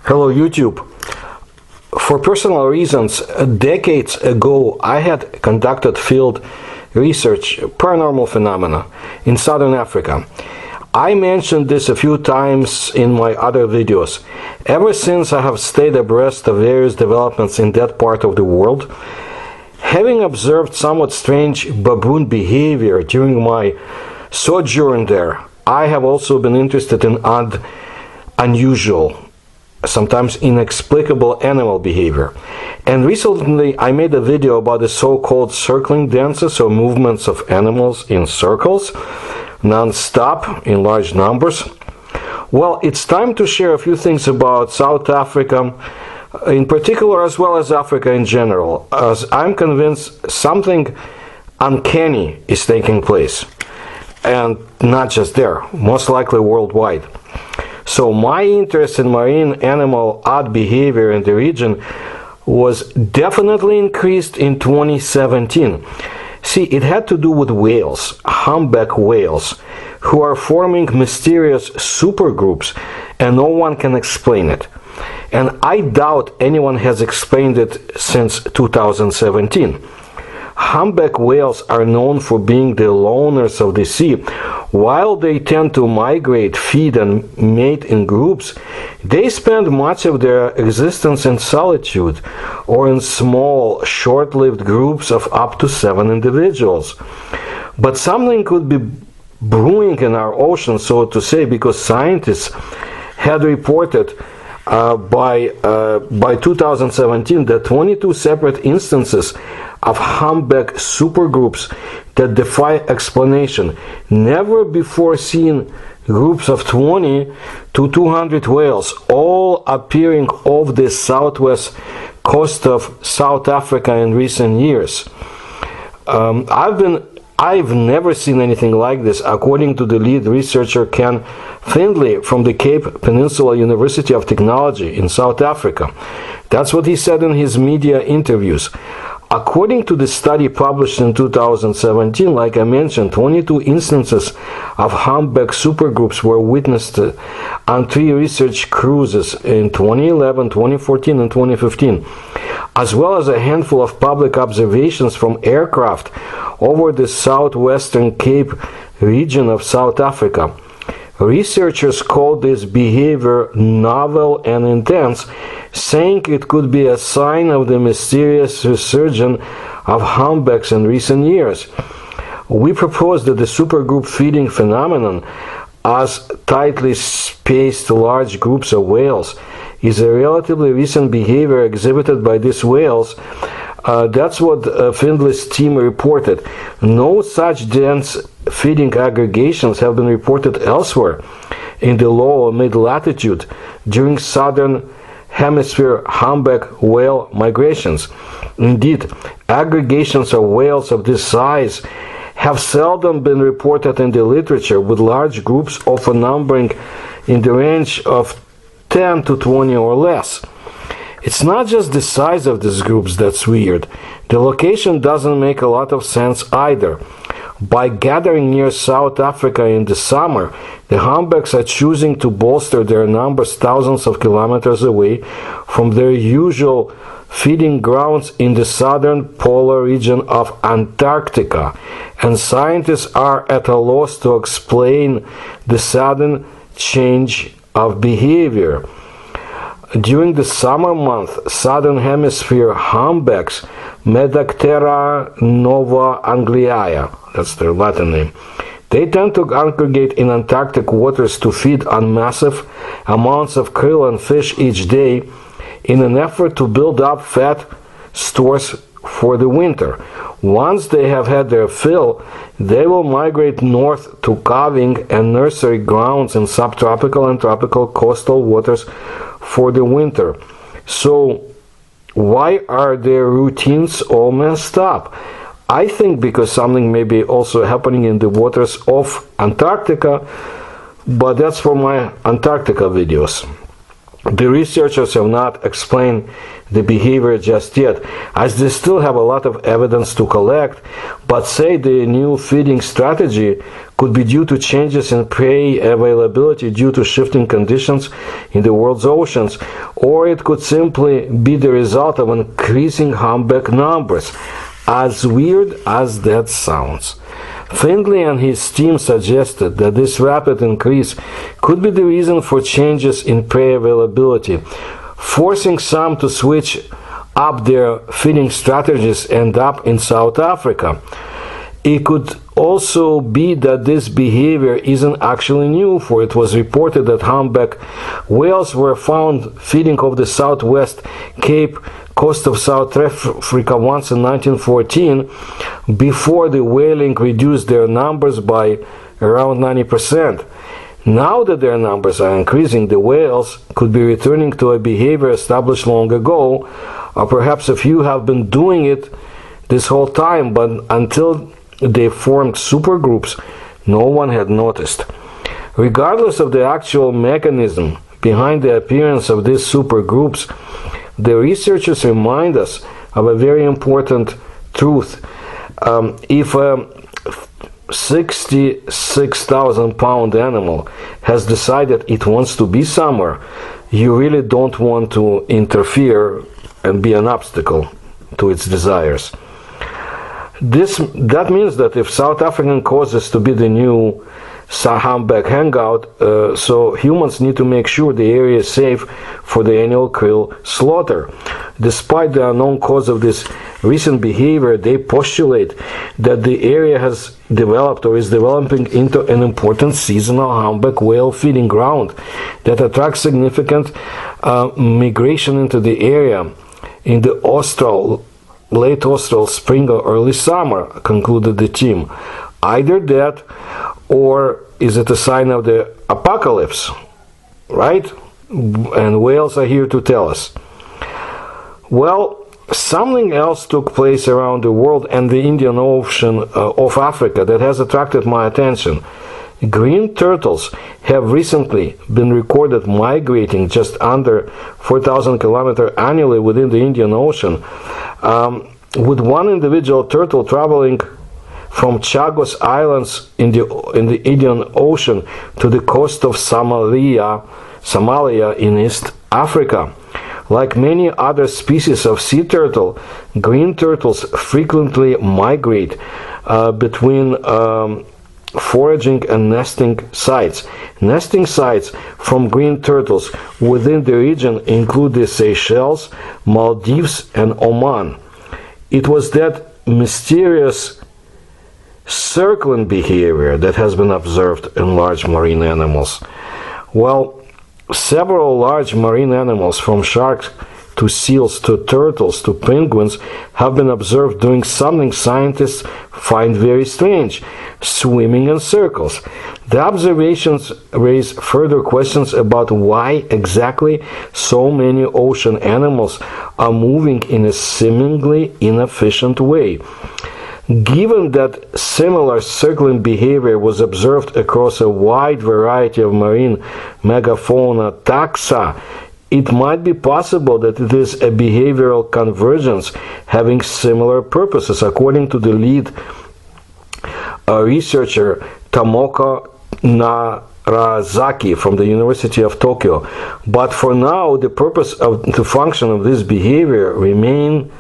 Hello YouTube. For personal reasons, decades ago I had conducted field research paranormal phenomena in southern Africa. I mentioned this a few times in my other videos. Ever since I have stayed abreast of various developments in that part of the world, having observed somewhat strange baboon behavior during my sojourn there, I have also been interested in odd, unusual, sometimes inexplicable animal behavior. And recently I made a video about the so-called circling dances, or movements of animals in circles, non-stop, in large numbers. Well, it's time to share a few things about South Africa in particular, as well as Africa in general, as I'm convinced something uncanny is taking place. And not just there, most likely worldwide. So my interest in marine animal odd behavior in the region was definitely increased in 2017. See, it had to do with whales, humpback whales, who are forming mysterious supergroups, and no one can explain it. And I doubt anyone has explained it since 2017. Humpback whales are known for being the loners of the sea. While they tend to migrate, feed, and mate in groups, they spend much of their existence in solitude, or in small, short-lived groups of up to 7 individuals. But something could be brewing in our ocean, so to say, because scientists had reported by 2017 that 22 separate instances of humpback supergroups that defy explanation. Never before seen groups of 20 to 200 whales, all appearing off the southwest coast of South Africa in recent years. I've never seen anything like this, according to the lead researcher Ken Findlay from the Cape Peninsula University of Technology in South Africa. That's what he said in his media interviews. According to the study published in 2017, like I mentioned, 22 instances of humpback supergroups were witnessed on 3 research cruises in 2011, 2014, and 2015, as well as a handful of public observations from aircraft over the southwestern Cape region of South Africa. Researchers called this behavior novel and intense, saying it could be a sign of the mysterious resurgence of humpbacks in recent years. We propose that the supergroup feeding phenomenon, as tightly spaced large groups of whales, is a relatively recent behavior exhibited by these whales. That's what Findlay's team reported. No such dense feeding aggregations have been reported elsewhere in the low or mid-latitude during southern hemisphere humpback whale migrations. Indeed, aggregations of whales of this size have seldom been reported in the literature, with large groups often numbering in the range of 10 to 20 or less. It's not just the size of these groups that's weird. The location doesn't make a lot of sense either. By gathering near South Africa in the summer, the humpbacks are choosing to bolster their numbers thousands of kilometers away from their usual feeding grounds in the southern polar region of Antarctica, and scientists are at a loss to explain the sudden change of behavior. During the summer month, southern hemisphere humpbacks, Medactera nova angliae, that's their Latin name, they tend to congregate in Antarctic waters to feed on massive amounts of krill and fish each day in an effort to build up fat stores for the winter. Once they have had their fill, they will migrate north to calving and nursery grounds in subtropical and tropical coastal waters for the winter. So why are their routines all messed up? I think because something may be also happening in the waters of Antarctica, but that's for my Antarctica videos. The researchers have not explained the behavior just yet, as they still have a lot of evidence to collect, but say the new feeding strategy could be due to changes in prey availability due to shifting conditions in the world's oceans, or it could simply be the result of increasing humpback numbers. As weird as that sounds. Findlay and his team suggested that this rapid increase could be the reason for changes in prey availability, forcing some to switch up their feeding strategies and up in South Africa. It could also be that this behavior isn't actually new, for it was reported that humpback whales were found feeding off the southwest Cape coast of South Africa once in 1914, before the whaling reduced their numbers by around 90%. Now that their numbers are increasing, the whales could be returning to a behavior established long ago, or perhaps a few have been doing it this whole time, but until they formed supergroups, no one had noticed. Regardless of the actual mechanism behind the appearance of these supergroups, the researchers remind us of a very important truth. If a 66,000-pound animal has decided it wants to be somewhere, you really don't want to interfere and be an obstacle to its desires. That means that if South African causes to be the new humpback hangout, so humans need to make sure the area is safe for the annual krill slaughter. Despite the unknown cause of this recent behavior, they postulate that the area has developed or is developing into an important seasonal humpback whale feeding ground that attracts significant migration into the area in the late austral, spring, or early summer, concluded the team. Either that, or is it a sign of the apocalypse, right? And whales are here to tell us. Well, something else took place around the world and the Indian Ocean of Africa that has attracted my attention. Green turtles have recently been recorded migrating just under 4,000 kilometers annually within the Indian Ocean, with one individual turtle traveling from Chagos Islands in the Indian Ocean to the coast of Somalia in East Africa. Like many other species of sea turtle, green turtles frequently migrate between foraging and nesting sites. Nesting sites from green turtles within the region include the Seychelles, Maldives, and Oman. It was that mysterious circling behavior that has been observed in large marine animals. Well, several large marine animals, from sharks to seals to turtles to penguins, have been observed doing something scientists find very strange: swimming in circles. The observations raise further questions about why exactly so many ocean animals are moving in a seemingly inefficient way. Given that similar circling behavior was observed across a wide variety of marine megafauna taxa, it might be possible that it is a behavioral convergence having similar purposes, according to the lead researcher Tomoka Narazaki from the University of Tokyo. But for now, the purpose of the function of this behavior remain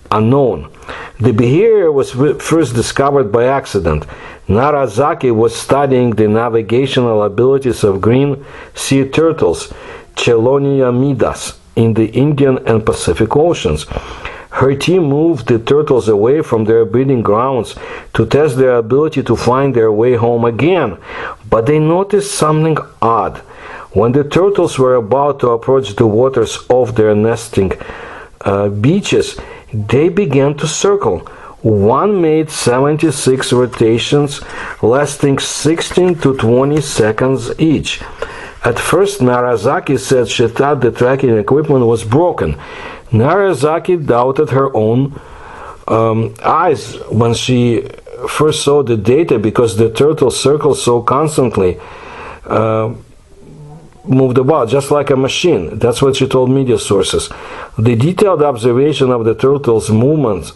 unknown. The behavior was first discovered by accident. Narazaki was studying the navigational abilities of green sea turtles, Chelonia midas, in the Indian and Pacific Oceans. Her team moved the turtles away from their breeding grounds to test their ability to find their way home again, but they noticed something odd. When the turtles were about to approach the waters of their nesting beaches, they began to circle. One made 76 rotations, lasting 16 to 20 seconds each. At first, Narazaki said she thought the tracking equipment was broken. Narazaki doubted her own eyes when she first saw the data, because the turtle circled so constantly moved about, just like a machine. That's what she told media sources. The detailed observation of the turtle's movements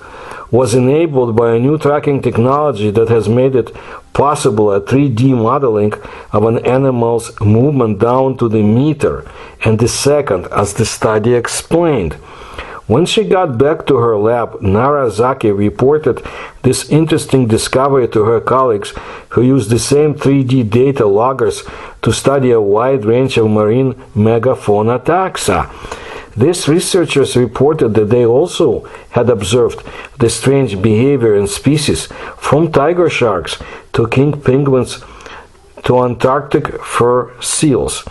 was enabled by a new tracking technology that has made it possible a 3D modeling of an animal's movement down to the meter and the second, as the study explained. When she got back to her lab, Narazaki reported this interesting discovery to her colleagues who used the same 3D data loggers to study a wide range of marine megafauna taxa. These researchers reported that they also had observed the strange behavior in species from tiger sharks to king penguins to Antarctic fur seals.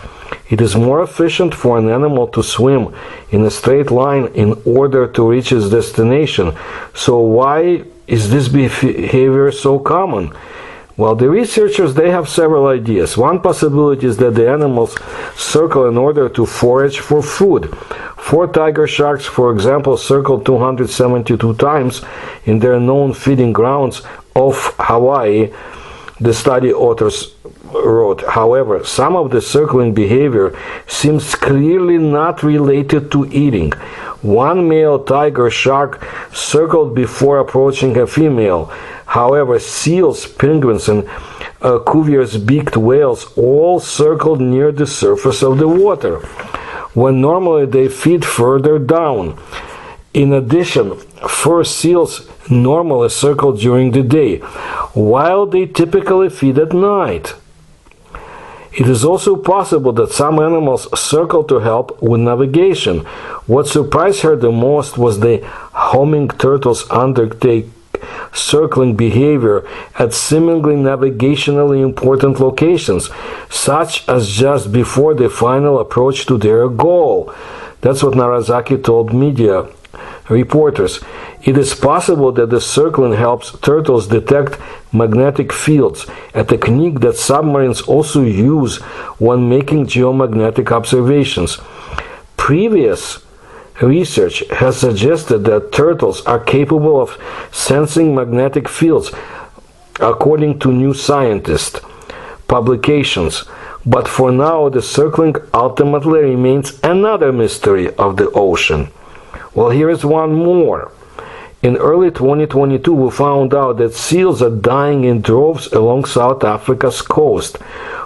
It is more efficient for an animal to swim in a straight line in order to reach its destination. So why is this behavior so common? Well, the researchers, they have several ideas. One possibility is that the animals circle in order to forage for food. 4 tiger sharks, for example, circled 272 times in their known feeding grounds off Hawaii, the study authors wrote. However, some of the circling behavior seems clearly not related to eating. One male tiger shark circled before approaching a female. However, seals, penguins, and Cuvier's beaked whales all circled near the surface of the water, when normally they feed further down. In addition, fur seals normally circle during the day, while they typically feed at night. It is also possible that some animals circle to help with navigation. What surprised her the most was the homing turtles undertake circling behavior at seemingly navigationally important locations, such as just before the final approach to their goal. That's what Narazaki told media reporters. It is possible that the circling helps turtles detect magnetic fields, a technique that submarines also use when making geomagnetic observations. Previous research has suggested that turtles are capable of sensing magnetic fields, according to New Scientist publications. But for now, the circling ultimately remains another mystery of the ocean. Well, here is one more. In early 2022, we found out that seals are dying in droves along South Africa's coast.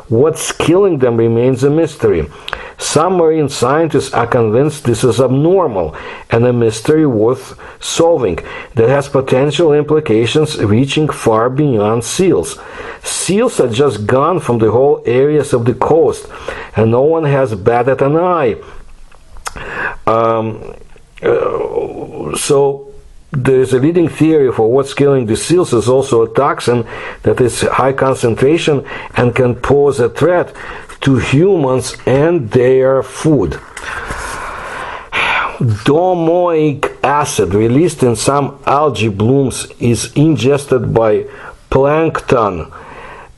What's killing them remains a mystery. Some marine scientists are convinced this is abnormal and a mystery worth solving that has potential implications reaching far beyond seals. Seals are just gone from the whole areas of the coast, and no one has batted an eye. So there is a leading theory for what's killing the seals is also a toxin that is high concentration and can pose a threat to humans and their food. Domoic acid released in some algae blooms is ingested by plankton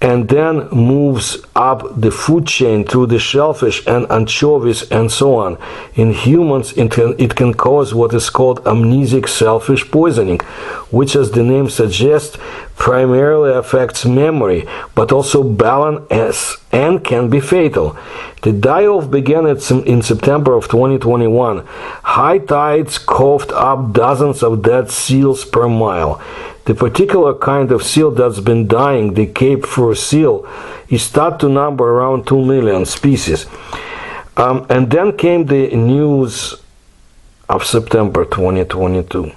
and then moves up the food chain through the shellfish and anchovies and so on. In humans, it can cause what is called amnesic shellfish poisoning, which, as the name suggests, primarily affects memory, but also balance and can be fatal. The die-off began in September of 2021. High tides coughed up dozens of dead seals per mile. The particular kind of seal that's been dying, the Cape fur seal, is thought to number around 2 million species. And then came the news of September 2022.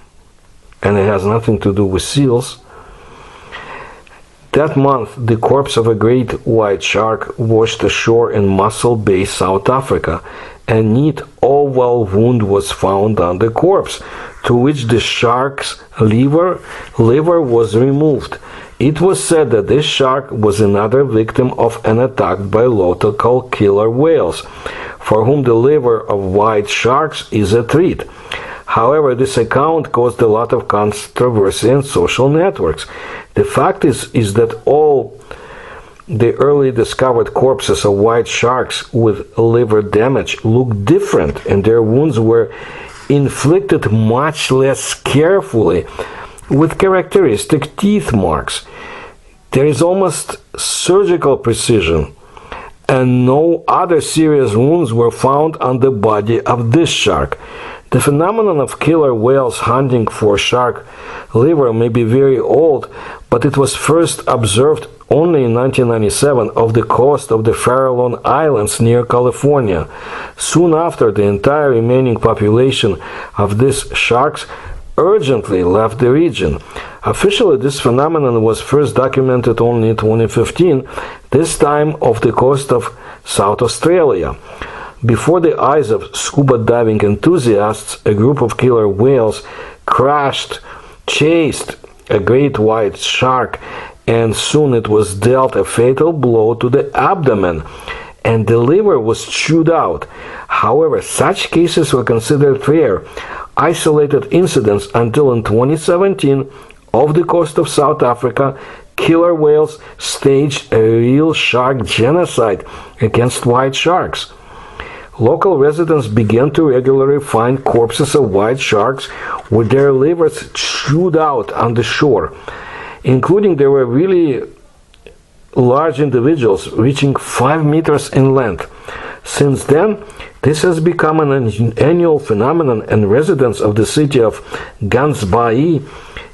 And it has nothing to do with seals. That month, the corpse of a great white shark washed ashore in Mossel Bay, South Africa. A neat oval wound was found on the corpse, to which the shark's liver was removed. It was said that this shark was another victim of an attack by local killer whales, for whom the liver of white sharks is a treat. However, this account caused a lot of controversy in social networks. The fact is that all the early discovered corpses of white sharks with liver damage looked different, and their wounds were inflicted much less carefully, with characteristic teeth marks. There is almost surgical precision, and no other serious wounds were found on the body of this shark. The phenomenon of killer whales hunting for shark liver may be very old, but it was first observed only in 1997 off the coast of the Farallon Islands near California. Soon after, the entire remaining population of these sharks urgently left the region. Officially, this phenomenon was first documented only in 2015, this time off the coast of South Australia. Before the eyes of scuba diving enthusiasts, a group of killer whales chased a great white shark, and soon it was dealt a fatal blow to the abdomen, and the liver was chewed out. However, such cases were considered rare, isolated incidents until in 2017, off the coast of South Africa, killer whales staged a real shark genocide against white sharks. Local residents began to regularly find corpses of white sharks with their livers chewed out on the shore, including there were really large individuals reaching 5 meters in length. Since then, this has become an annual phenomenon, and residents of the city of Gansbaai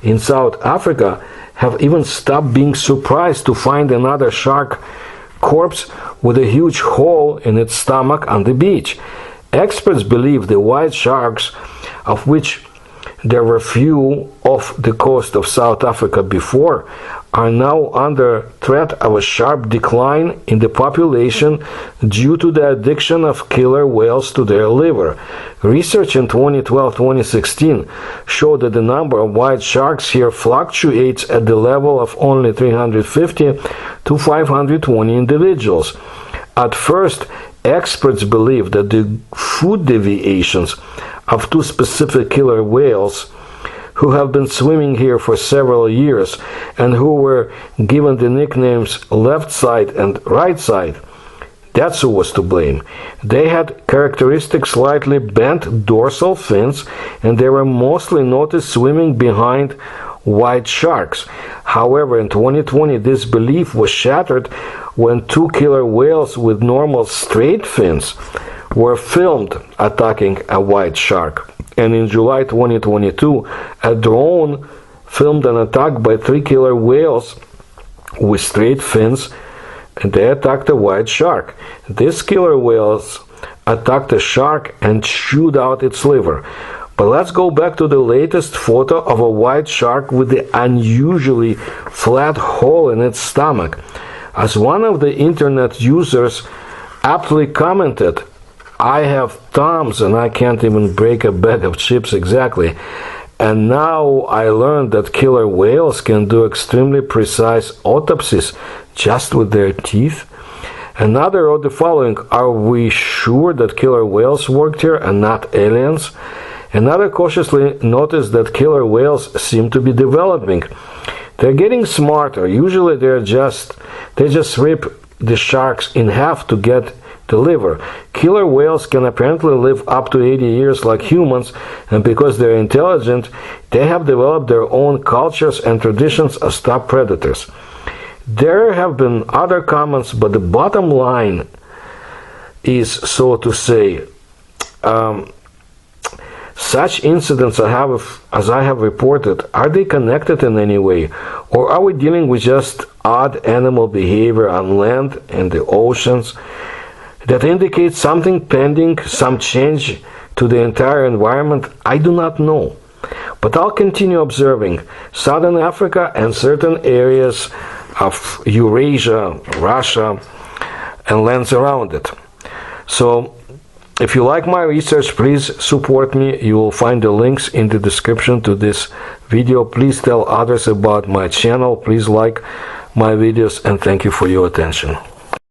in South Africa have even stopped being surprised to find another shark corpse with a huge hole in its stomach on the beach. Experts believe the white sharks, of which there were few off the coast of South Africa before, are now under threat of a sharp decline in the population due to the addiction of killer whales to their liver. Research in 2012-2016 showed that the number of white sharks here fluctuates at the level of only 350 to 520 individuals. At first, experts believed that the food deviations of two specific killer whales who have been swimming here for several years and who were given the nicknames left side and right side, that's who was to blame. They had characteristic slightly bent dorsal fins, and they were mostly noticed swimming behind white sharks. However, in 2020, this belief was shattered when two killer whales with normal straight fins were filmed attacking a white shark. And in July 2022, a drone filmed an attack by 3 killer whales with straight fins, and they attacked a white shark. These killer whales attacked a shark and chewed out its liver. But let's go back to the latest photo of a white shark with the unusually flat hole in its stomach. As one of the internet users aptly commented, "I have thumbs and I can't even break a bag of chips exactly. And now I learned that killer whales can do extremely precise autopsies just with their teeth." Another wrote the following: "Are we sure that killer whales worked here and not aliens?" Another cautiously noticed that killer whales seem to be developing. They're getting smarter. Usually they just rip the sharks in half to get the liver. Killer whales can apparently live up to 80 years like humans, and because they're intelligent, they have developed their own cultures and traditions as top predators. There have been other comments, but the bottom line is, so to say, such incidents as I have reported, are they connected in any way? Or are we dealing with just odd animal behavior on land and the oceans that indicates something pending, some change to the entire environment? I do not know. But I'll continue observing Southern Africa and certain areas of Eurasia, Russia, and lands around it. So, if you like my research, please support me. You will find the links in the description to this video. Please tell others about my channel. Please like my videos, and thank you for your attention.